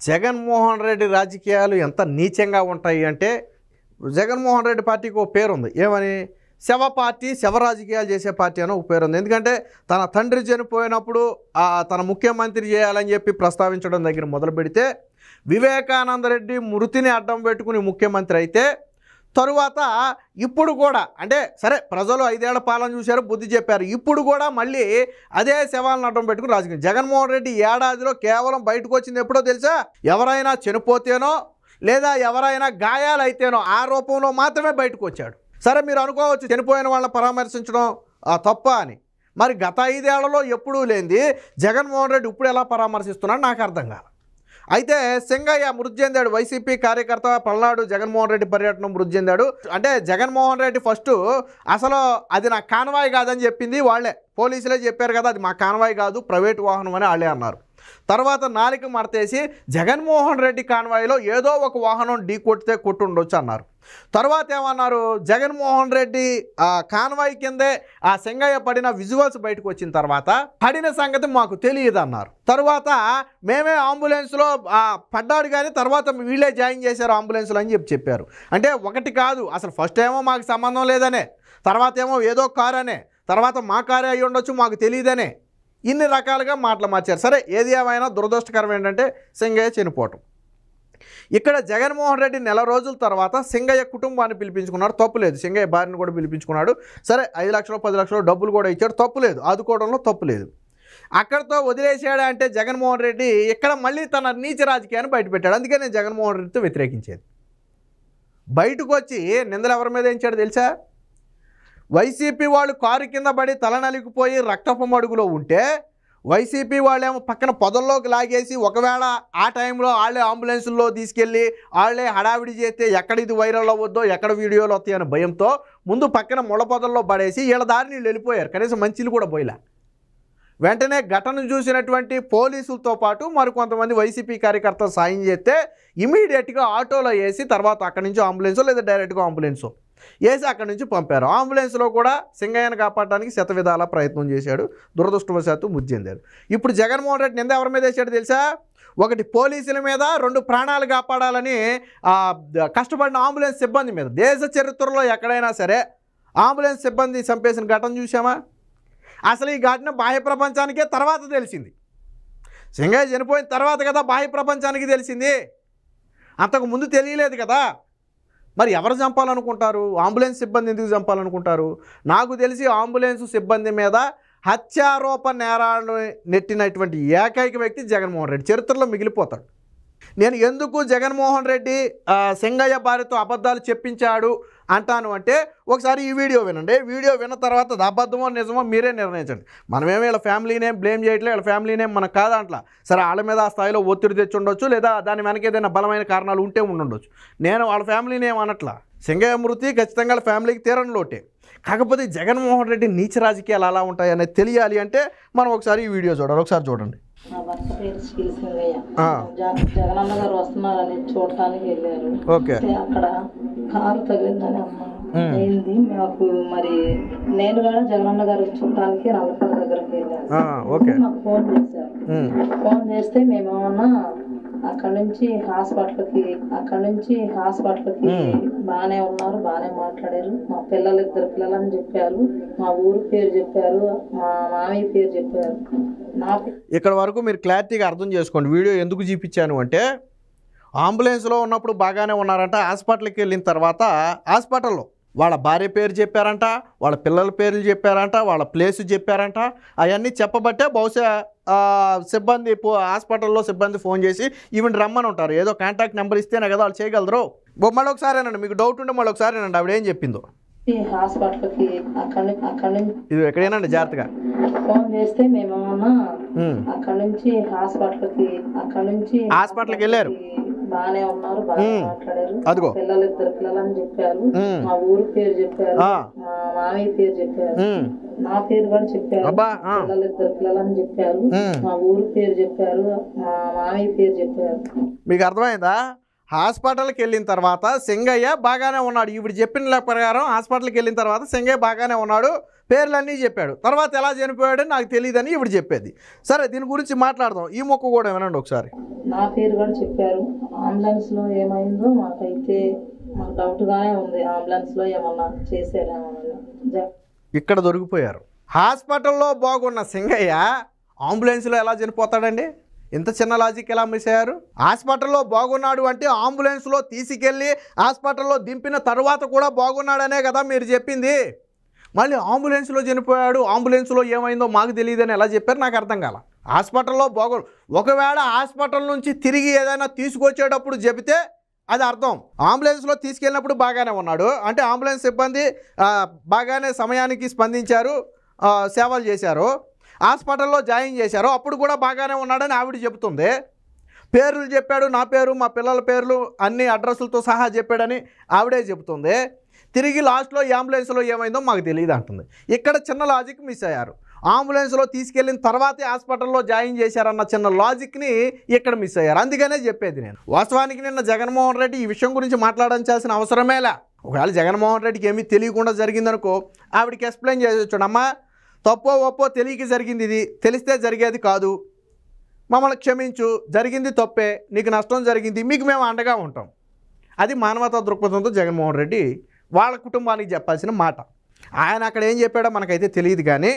జగన్మోహన్ రెడ్డి రాజకీయాలు ఎంత నీచంగా ఉంటాయి అంటే, జగన్మోహన్ రెడ్డి పార్టీకి ఒక పేరుంది. ఏమని? శవ పార్టీ, శవ రాజకీయాలు చేసే పార్టీ అని ఒక పేరుంది. ఎందుకంటే తన తండ్రి చనిపోయినప్పుడు తన ముఖ్యమంత్రి చేయాలని చెప్పి ప్రస్తావించడం దగ్గర మొదలు పెడితే, వివేకానంద రెడ్డి మృతిని అడ్డం పెట్టుకుని ముఖ్యమంత్రి అయితే, తరువాత ఇప్పుడు కూడా అంటే సరే ప్రజలు 5 ఏళ్ల పాలన చూశారు, బుద్ధి చెప్పారు. ఇప్పుడు కూడా మళ్ళీ అదే శవాలను అడ్డం పెట్టుకుని రాజకీయం. జగన్మోహన్ రెడ్డి ఏడాదిలో కేవలం బయటకు వచ్చింది ఎప్పుడో తెలుసా? ఎవరైనా చనిపోతేనో లేదా ఎవరైనా గాయాలైతేనో ఆ రూపంలో మాత్రమే బయటకు వచ్చాడు. సరే మీరు అనుకోవచ్చు చనిపోయిన వాళ్ళని పరామర్శించడం తప్ప అని. మరి గత 5 ఏళ్లలో ఎప్పుడూ లేనిది జగన్మోహన్ రెడ్డి ఇప్పుడు ఎలా పరామర్శిస్తున్నాడు నాకు అర్థం కాదు. అయితే సింగయ్య మృతి చెందాడు. వైసీపీ కార్యకర్త పల్నాడు జగన్మోహన్ రెడ్డి పర్యటన మృతి చెందాడు. అంటే జగన్మోహన్ రెడ్డి ఫస్ట్ అసలు అది నా కాన్వాయ్ కాదని చెప్పింది వాళ్ళే, పోలీసులే చెప్పారు కదా అది మా కాన్వాయ్ కాదు ప్రైవేట్ వాహనం అని వాళ్ళే అన్నారు. తర్వాత నాలుక మడతేసి జగన్మోహన్ రెడ్డి కాన్వాయ్లో ఏదో ఒక వాహనం ఢీ కొట్టితే కొట్టుండొచ్చు అన్నారు. తర్వాత ఏమన్నారు? జగన్మోహన్ రెడ్డి కాన్వాయ్ కిందే ఆ సింగయ్య పడిన విజువల్స్ బయటకు వచ్చిన తర్వాత పడిన సంగతి మాకు తెలియదు అన్నారు. తర్వాత మేమే అంబులెన్స్లో పడ్డాడు కానీ తర్వాత వీళ్ళే జాయిన్ చేశారు అంబులెన్స్లో అని చెప్పారు. అంటే ఒకటి కాదు, అసలు ఫస్ట్ ఏమో మాకు సంబంధం లేదనే, తర్వాత ఏమో ఏదో కారు అనే, తర్వాత మా కారే అయ్యి ఉండొచ్చు మాకు తెలియదనే, ఇన్ని రకాలుగా మాటలు మార్చారు. సరే ఏది ఏమైనా దురదృష్టకరం ఏంటంటే సింగయ్య చనిపోవటం. ఇక్కడ జగన్మోహన్ రెడ్డి నెల రోజుల తర్వాత సింగయ్య కుటుంబాన్ని పిలిపించుకున్నాడు, తప్పులేదు. సింగయ్య భార్యను కూడా పిలిపించుకున్నాడు. సరే 5 లక్షలు 10 లక్షలు డబ్బులు కూడా ఇచ్చాడు, తప్పులేదు. ఆదుకోవడంలో తప్పులేదు. అక్కడితో వదిలేసాడు అంటే జగన్మోహన్ రెడ్డి ఇక్కడ మళ్ళీ తన నీచ రాజకీయాన్ని బయటపెట్టాడు. అందుకే నేను జగన్మోహన్ రెడ్డితో వ్యతిరేకించేది. బయటకు వచ్చి నిందలు ఎవరి మీద వేయించాడు తెలుసా? వైసీపీ వాళ్ళు కారు కింద పడి తల నలిగిపోయి రక్తపు మడుగులో ఉంటే వైసీపీ వాళ్ళేమో పక్కన పొదల్లోకి లాగేసి ఒకవేళ ఆ టైంలో వాళ్ళే అంబులెన్సుల్లో తీసుకెళ్ళి వాళ్ళే హడావిడి చేస్తే ఎక్కడ ఇది వైరల్ అవ్వద్దో ఎక్కడ వీడియోలు వస్తాయని భయంతో ముందు పక్కన ముళ్ళ పొదల్లో పడేసి వీళ్ళ దారిని వీళ్ళు వెళ్ళిపోయారు. కనీసం మంచిలు కూడా పోయిలా. వెంటనే ఘటనను చూసినటువంటి పోలీసులతో పాటు మరికొంతమంది వైసీపీ కార్యకర్తలు సాయం చేస్తే ఇమీడియట్గా ఆటోలో వేసి తర్వాత అక్కడి నుంచి అంబులెన్సో లేదా డైరెక్ట్గా అంబులెన్సో వేసి అక్కడి నుంచి పంపారు. అంబులెన్స్లో కూడా సింగయ్యను కాపాడడానికి శతవిధాల ప్రయత్నం చేశాడు. దురదృష్టవశాత్తు మృతి చెందాడు. ఇప్పుడు జగన్మోహన్ రెడ్డి నింద ఎవరి మీద వేసాడు తెలుసా? ఒకటి పోలీసుల మీద, 2 ప్రాణాలు కాపాడాలని కష్టపడిన అంబులెన్స్ సిబ్బంది మీద. దేశ చరిత్రలో ఎక్కడైనా సరే అంబులెన్స్ సిబ్బంది చంపేసిన ఘటన చూసామా? అసలు ఈ ఘటన బాహ్య ప్రపంచానికే తర్వాత తెలిసింది. సింగయ్య చనిపోయిన తర్వాత కదా బాహ్య ప్రపంచానికి తెలిసింది, అంతకు ముందు తెలియలేదు కదా. మరి ఎవరు చంపాలనుకుంటారు? అంబులెన్స్ సిబ్బంది ఎందుకు చంపాలనుకుంటారు? నాకు తెలిసి అంబులెన్స్ సిబ్బంది మీద హత్యారోప నేరాలను నెట్టినటువంటి ఏకైక వ్యక్తి జగన్మోహన్ రెడ్డి. చరిత్రలో మిగిలిపోతాడు. నేను ఎందుకు జగన్మోహన్ రెడ్డి సింగయ్య భార్యతో అబద్ధాలు చెప్పించాడు అంటాను అంటే ఒకసారి ఈ వీడియో వినండి. వీడియో విన్న తర్వాత అది అబద్ధమో నిజమో మీరే నిర్ణయించండి. మనమేమో వీళ్ళ ఫ్యామిలీనేం బ్లేమ్ చేయట్లేదు, వీళ్ళ ఫ్యామిలీనేం మనకు కాదంట్లా. సరే వాళ్ళ మీద ఆ స్థాయిలో ఒత్తిడి తెచ్చి ఉండొచ్చు, లేదా దాని వెనక ఏదైనా బలమైన కారణాలు ఉంటే ఉండొచ్చు. నేను వాళ్ళ ఫ్యామిలీని ఏమనట్లా. సింగయ్య మృతి ఖచ్చితంగా వాళ్ళ ఫ్యామిలీకి తీరని లోటే. కాకపోతే జగన్మోహన్ రెడ్డి నీచ రాజకీయాలు అలా ఉంటాయనేది తెలియాలి అంటే మనం ఒకసారి ఈ వీడియో చూడాలి. ఒకసారి చూడండి. నా భర్త పేరు శ్రీసింగయ్య. జగనన్న గారు వస్తున్నారని చూడటానికి వెళ్ళారు. అక్కడ కారు తగిలిందని అమ్మ అయింది మాకు. మరి నేను కూడా జగనన్న గారు చూడటానికి నల్లపడ దగ్గరికి వెళ్ళాను. మాకు ఫోన్ చేశారు. ఫోన్ చేస్తే మేమేమన్నా అక్కడ నుంచి హాస్పిటల్కి బాగానే ఉన్నారు, బాగానే మాట్లాడారు. మా పిల్లలు 2 పిల్లలని చెప్పారు, మా ఊరు పేరు చెప్పారు, మా మామయ్య పేరు చెప్పారు. ఇక్కడ వరకు మీరు క్లారిటీగా అర్థం చేసుకోండి. వీడియో ఎందుకు చూపించాను అంటే అంబులెన్స్లో ఉన్నప్పుడు బాగానే ఉన్నారంట. హాస్పిటల్కి వెళ్ళిన తర్వాత హాస్పిటల్లో వాళ్ళ భార్య పేరు చెప్పారంట, వాళ్ళ పిల్లల పేర్లు చెప్పారంట, వాళ్ళ ప్లేస్ చెప్పారంట. అవన్నీ చెప్పబట్టే బహుశా సిబ్బంది హాస్పిటల్లో సిబ్బంది ఫోన్ చేసి ఈవెన్ రమ్మని ఉంటారు. ఏదో కాంటాక్ట్ నెంబర్ ఇస్తేనే కదా వాళ్ళు చేయగలరు. మళ్ళీ ఒకసారేనండి, మీకు డౌట్ ఉంటే మళ్ళీ ఒకసారేనండి ఆవిడ ఏం చెప్పిందో. హాస్పిటల్కి ఇది ఎక్కడేనండి జాగ్రత్తగా ఫోన్ చేస్తే మేమేమన్నా అక్కడ నుంచి హాస్పిటల్కి వెళ్ళారు, బాగానే ఉన్నారు, బాగా మాట్లాడారు. అదిగో పిల్లలు 2 పిల్లలని చెప్పారు, మా ఊరు పేరు చెప్పారు, మా మామయ్య పేరు చెప్పారు, నా పేరు కూడా చెప్పారు. పిల్లలు 2 పిల్లలని చెప్పారు, మా ఊరు పేరు చెప్పారు, మా మామయ్య పేరు చెప్పారు. మీకు అర్థమైందా? హాస్పిటల్కి వెళ్ళిన తర్వాత సింగయ్య బాగానే ఉన్నాడు. ఈవిడ చెప్పిన ప్రకారం హాస్పిటల్కి వెళ్ళిన తర్వాత సింగయ్య బాగానే ఉన్నాడు, పేర్లన్నీ చెప్పాడు. తర్వాత ఎలా చనిపోయాడని నాకు తెలియదని ఈవిడ చెప్పేది. సరే, దీని గురించి మాట్లాడదాం. ఈ మొక్క కూడా వినండి ఒకసారి. నా పేరు కూడా చెప్పారు. అంబులెన్స్లో ఏమైందో మాకైతే మాకు డౌట్గానే ఉంది. అంబులెన్స్లో ఏమన్నా చేశారేమోనని. ఇక్కడ దొరికిపోయారు. హాస్పిటల్లో బాగున్న సింగయ్య అంబులెన్స్లో ఎలా చనిపోతాడండి? ఇంత చిన్న లాజిక్ ఎలా మిస్ అయ్యారు? హాస్పిటల్లో బాగున్నాడు అంటే అంబులెన్స్లో తీసుకెళ్ళి హాస్పిటల్లో దింపిన తర్వాత కూడా బాగున్నాడనే కదా మీరు చెప్పింది. మళ్ళీ అంబులెన్స్లో చనిపోయాడు, అంబులెన్స్లో ఏమైందో మాకు తెలియదని ఎలా చెప్పారు? నాకు అర్థం కాల. హాస్పిటల్లో ఒకవేళ హాస్పిటల్ నుంచి తిరిగి ఏదైనా తీసుకొచ్చేటప్పుడు చెబితే అది అర్థం. అంబులెన్స్లో తీసుకెళ్ళినప్పుడు బాగానే ఉన్నాడు అంటే అంబులెన్స్ సిబ్బంది బాగానే సమయానికి స్పందించారు, సేవలు చేశారు, హాస్పిటల్లో జాయిన్ చేశారు, అప్పుడు కూడా బాగానే ఉన్నాడని ఆవిడ చెబుతుంది. పేర్లు చెప్పాడు, నా పేరు మా పిల్లల పేర్లు అన్ని అడ్రస్లతో సహా చెప్పాడని ఆవిడే చెబుతుంది. తిరిగి లాస్ట్లో ఈ అంబులెన్స్లో ఏమైందో మాకు తెలియదు అంటుంది. ఇక్కడ చిన్న లాజిక్ మిస్ అయ్యారు. అంబులెన్స్లో తీసుకెళ్ళిన తర్వాతే హాస్పిటల్లో జాయిన్ చేశారన్న చిన్న లాజిక్ని ఇక్కడ మిస్ అయ్యారు. అందుకనే చెప్పేది నేను. వాస్తవానికి నిన్న జగన్మోహన్ రెడ్డి ఈ విషయం గురించి మాట్లాడించాల్సిన అవసరమేలా. ఒకవేళ జగన్మోహన్ రెడ్డికి ఏమీ తెలియకుండా జరిగిందనుకో ఆవిడకి ఎక్స్ప్లెయిన్ చేసేచ్చాడు. అమ్మా, తప్పో ఒప్పో తెలియక జరిగింది, ఇది తెలిస్తే జరిగేది కాదు, మమ్మల్ని క్షమించు, జరిగింది తప్పే, నీకు నష్టం జరిగింది, మీకు మేము అండగా ఉంటాం. అది మానవతా దృక్పథంతో జగన్మోహన్ రెడ్డి వాళ్ళ కుటుంబానికి చెప్పాల్సిన మాట. ఆయన అక్కడ ఏం చెప్పాడో మనకైతే తెలియదు, కానీ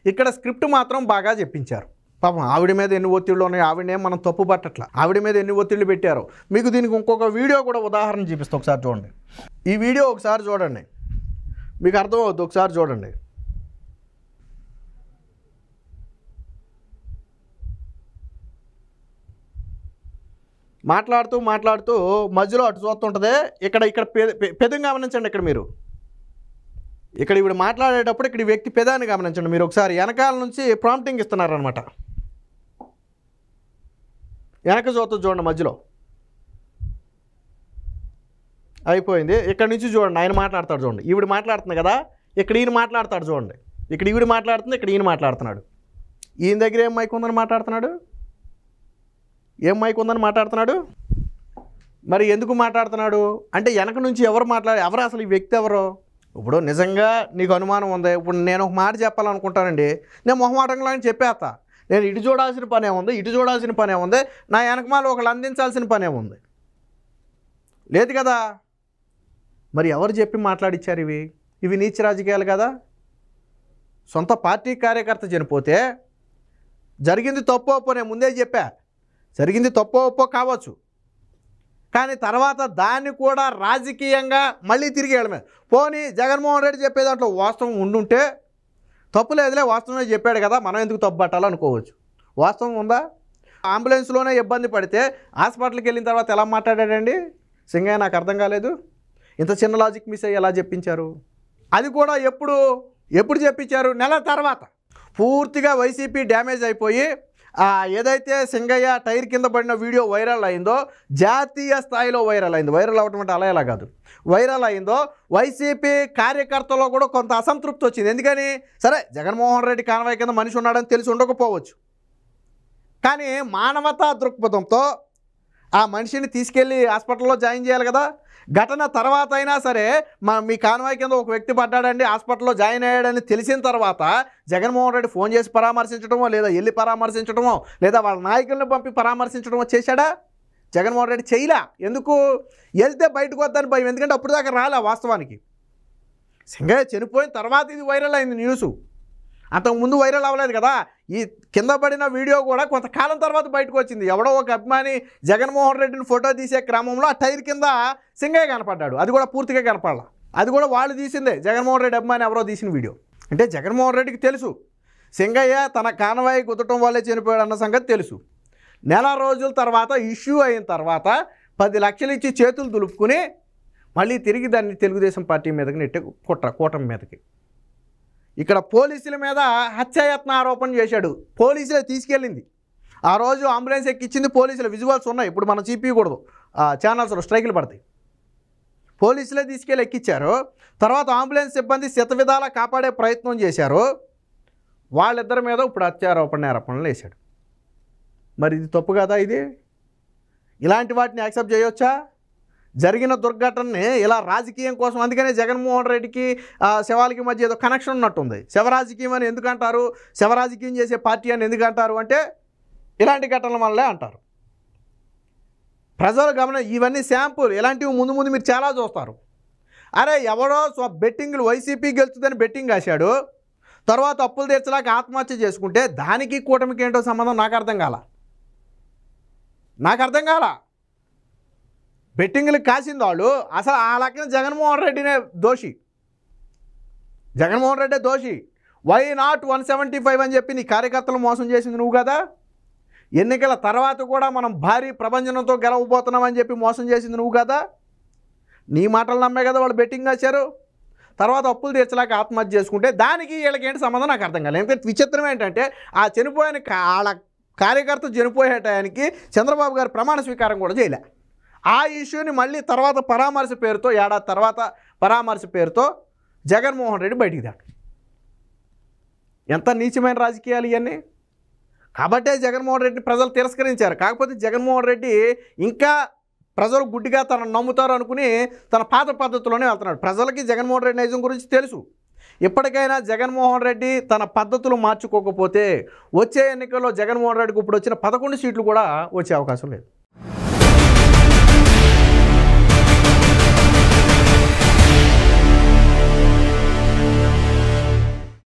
ఇక్కడ స్క్రిప్ట్ మాత్రం బాగా చెప్పించారు. పాపం ఆవిడ మీద ఎన్ని ఒత్తిళ్ళు ఉన్నాయి, ఆవిడనేం మనం తప్పు పట్టట్ల, ఆవిడ మీద ఎన్ని ఒత్తిళ్ళు పెట్టారో. మీకు దీనికి ఇంకొక వీడియో కూడా ఉదాహరణ చూపిస్తా, ఒకసారి చూడండి. ఈ వీడియో ఒకసారి చూడండి, మీకు అర్థమవుతుంది. ఒకసారి చూడండి. మాట్లాడుతూ మధ్యలో అటు చూస్తుంటుంది. ఇక్కడ పెదం గమనించండి. ఇక్కడ మీరు ఇవిడ మాట్లాడేటప్పుడు ఇక్కడ వ్యక్తి పెదాన్ని గమనించండి. మీరు ఒకసారి వెనకాల నుంచి ప్రాంప్టింగ్ ఇస్తున్నారనమాట. వెనక చూడండి, మధ్యలో అయిపోయింది. ఇక్కడ నుంచి చూడండి, ఆయన మాట్లాడతాడు చూడండి. ఈవిడ మాట్లాడుతుంది కదా, ఇక్కడ ఈయన మాట్లాడతాడు చూడండి. ఇక్కడ ఈవిడ మాట్లాడుతుంది, ఇక్కడ ఈయన మాట్లాడుతున్నాడు. ఈయన దగ్గర ఏం మైక్ ఉందని మాట్లాడుతున్నాడు, ఏం మైక్ ఉందని మాట్లాడుతున్నాడు. మరి ఎందుకు మాట్లాడుతున్నాడు అంటే వెనక నుంచి ఎవరు అసలు ఈ వ్యక్తి ఎవరు? ఇప్పుడు నిజంగా నీకు అనుమానం ఉంది, ఇప్పుడు నేను ఒక మాట చెప్పాలనుకుంటానండి, నేను మొహమాటంగా చెప్పేస్తా. నేను ఇటు చూడాల్సిన పనే ఉంది, నా వెనకమాల ఒకళ్ళు అందించాల్సిన పనే ఉంది, లేదు కదా. మరి ఎవరు చెప్పి మాట్లాడిచ్చారు? ఇవి నీచ రాజకీయాలు కదా. సొంత పార్టీ కార్యకర్త చనిపోతే జరిగింది తప్పో ఒప్పో, నేను ముందే చెప్పా, జరిగింది తప్పో ఒప్పో కావచ్చు, కానీ తర్వాత దాన్ని కూడా రాజకీయంగా మళ్ళీ తిరిగి వెళ్ళమే. పోనీ జగన్మోహన్ రెడ్డి చెప్పే దాంట్లో వాస్తవం ఉండుంటే తప్పు లేదులే, వాస్తవమే చెప్పాడు కదా, మనం ఎందుకు తప్పు పట్టాలనుకోవచ్చు. వాస్తవం ఉందా? అంబులెన్స్లోనే ఇబ్బంది పడితే హాస్పిటల్కి వెళ్ళిన తర్వాత ఎలా మాట్లాడాడండి సింగయ్య? నాకు అర్థం కాలేదు. ఇంత చిన్న లాజిక్ మిస్ అయ్యి ఎలా చెప్పించారు? అది కూడా ఎప్పుడు చెప్పించారు? నెల తర్వాత. పూర్తిగా వైసీపీ డ్యామేజ్ అయిపోయి ఏదైతే సింగయ్య టైర్ కింద పడిన వీడియో వైరల్ అయిందో, జాతీయ స్థాయిలో వైరల్ అయింది. వైరల్ అవటం అంటే అలా కాదు, వైరల్ అయిందో వైసీపీ కార్యకర్తలో కూడా కొంత అసంతృప్తి వచ్చింది. ఎందుకని? సరే, జగన్మోహన్ రెడ్డి కాన్వాయ్ కింద మనిషి ఉన్నాడని తెలిసి ఉండకపోవచ్చు, కానీ మానవతా దృక్పథంతో ఆ మనిషిని తీసుకెళ్ళి హాస్పిటల్లో జాయిన్ చేయాలి కదా. ఘటన తర్వాత అయినా సరే మీ కాన్వాయ్ కింద ఒక వ్యక్తి పడ్డాడండి, హాస్పిటల్లో జాయిన్ అయ్యాడని తెలిసిన తర్వాత జగన్మోహన్ రెడ్డి ఫోన్ చేసి పరామర్శించడమో, లేదా వెళ్ళి పరామర్శించడమో, లేదా వాళ్ళ నాయకులను పంపి పరామర్శించడమో చేశాడా? జగన్మోహన్ రెడ్డి చేయలా. ఎందుకు? వెళ్తే బయటకు వద్దని భయం. ఎందుకంటే అప్పుడు దాకా రాలే. వాస్తవానికి సింగయ్య చనిపోయిన తర్వాత ఇది వైరల్ అయింది న్యూస్, అంతకుముందు వైరల్ అవ్వలేదు కదా. ఈ కింద పడిన వీడియో కూడా కొంతకాలం తర్వాత బయటకు వచ్చింది. ఎవడో ఒక అభిమాని జగన్మోహన్ రెడ్డిని ఫోటో తీసే క్రమంలో ఆ టైర్ కింద సింగయ్య కనపడ్డాడు. అది కూడా పూర్తిగా కనపడాల, అది కూడా వాళ్ళు తీసిందే, జగన్మోహన్ రెడ్డి అభిమాని ఎవరో తీసిన వీడియో. అంటే జగన్మోహన్ రెడ్డికి తెలుసు సింగయ్య తన కాన్వాయ్ గుద్దటం వల్లే చనిపోయాడు అన్న సంగతి తెలుసు. నెల రోజుల తర్వాత ఇష్యూ అయిన తర్వాత 10 లక్షలు ఇచ్చి చేతులు దులుపుకుని మళ్ళీ తిరిగి దాన్ని తెలుగుదేశం పార్టీ మీదకి నెట్టే కూటమి మీదకి. ఇక్కడ పోలీసుల మీద హత్యాయత్న ఆరోపణ చేశాడు. పోలీసులే తీసుకెళ్ళింది. ఆ రోజు అంబులెన్స్ ఎక్కించింది పోలీసుల విజువల్స్ ఉన్నాయి, ఇప్పుడు మనం చూపించకూడదు, ఛానల్స్లో స్ట్రైకులు పడతాయి. పోలీసులే తీసుకెళ్ళి ఎక్కించారు. తర్వాత అంబులెన్స్ సిబ్బంది శతవిధాలా కాపాడే ప్రయత్నం చేశారు. వాళ్ళిద్దరి మీద ఇప్పుడు హత్యారోపణలు వేశాడు. మరి ఇది తప్పు కదా? ఇలాంటి వాటిని యాక్సెప్ట్ చేయొచ్చా? జరిగిన దుర్ఘటనని ఇలా రాజకీయం కోసం, అందుకనే జగన్మోహన్ రెడ్డికి శవాలకి మధ్య ఏదో కనెక్షన్ ఉన్నట్టుంది. శవరాజకీయం అని ఎందుకంటారు, శవరాజకీయం చేసే పార్టీ అని ఎందుకంటారు అంటే ఇలాంటి ఘటనల వల్లే అంటారు. ప్రజలు ఇవన్నీ శాంపుల్, ఇలాంటివి ముందు ముందు మీరు చాలా చూస్తారు. అరే ఎవడో బెట్టింగ్లు వైసీపీ గెలుస్తుందని బెట్టింగ్ కాశాడు, తర్వాత అప్పులు తీర్చలేక ఆత్మహత్య చేసుకుంటే దానికి కూటమికి ఏంటో సంబంధం నాకు అర్థం కాల. బెట్టింగ్లు కాసింది వాళ్ళు, అసలు ఆ లెక్కన జగన్మోహన్ రెడ్డినే దోషి. వై నాట్ 175 అని చెప్పి నీ కార్యకర్తలు మోసం చేసింది నువ్వు కదా. ఎన్నికల తర్వాత కూడా మనం భారీ ప్రభంజనంతో గెలవబోతున్నామని చెప్పి మోసం చేసింది నువ్వు కదా. నీ మాటలు నమ్మే కదా వాళ్ళు బెట్టింగ్ కాశారు. తర్వాత అప్పులు తీర్చలేక ఆత్మహత్య చేసుకుంటే దానికి వీళ్ళకి ఏంటి సంబంధం నాకు అర్థం కాలేదు. ఎందుకంటే విచిత్రం ఏంటంటే ఆ చనిపోయిన వాళ్ళ కార్యకర్త చనిపోయే టయానికి చంద్రబాబు గారు ప్రమాణ స్వీకారం కూడా చేయలే. ఆ ఇష్యూని మళ్ళీ తర్వాత పరామర్శ పేరుతో, ఏడాది తర్వాత పరామర్శ పేరుతో జగన్మోహన్ రెడ్డి బయటికి దాడు. ఎంత నీచమైన రాజకీయాలు ఇవన్నీ. కాబట్టే జగన్మోహన్ రెడ్డి ప్రజలు తిరస్కరించారు. కాకపోతే జగన్మోహన్ రెడ్డి ఇంకా ప్రజలు గుడ్డిగా తనను నమ్ముతారు అనుకుని తన పాత పద్ధతిలోనే వెళ్తున్నాడు. ప్రజలకి జగన్మోహన్ రెడ్డి నైజం గురించి తెలుసు. ఇప్పటికైనా జగన్మోహన్ రెడ్డి తన పద్ధతులు మార్చుకోకపోతే వచ్చే ఎన్నికల్లో జగన్మోహన్ రెడ్డికి ఇప్పుడు వచ్చిన 11 సీట్లు కూడా వచ్చే అవకాశం లేదు.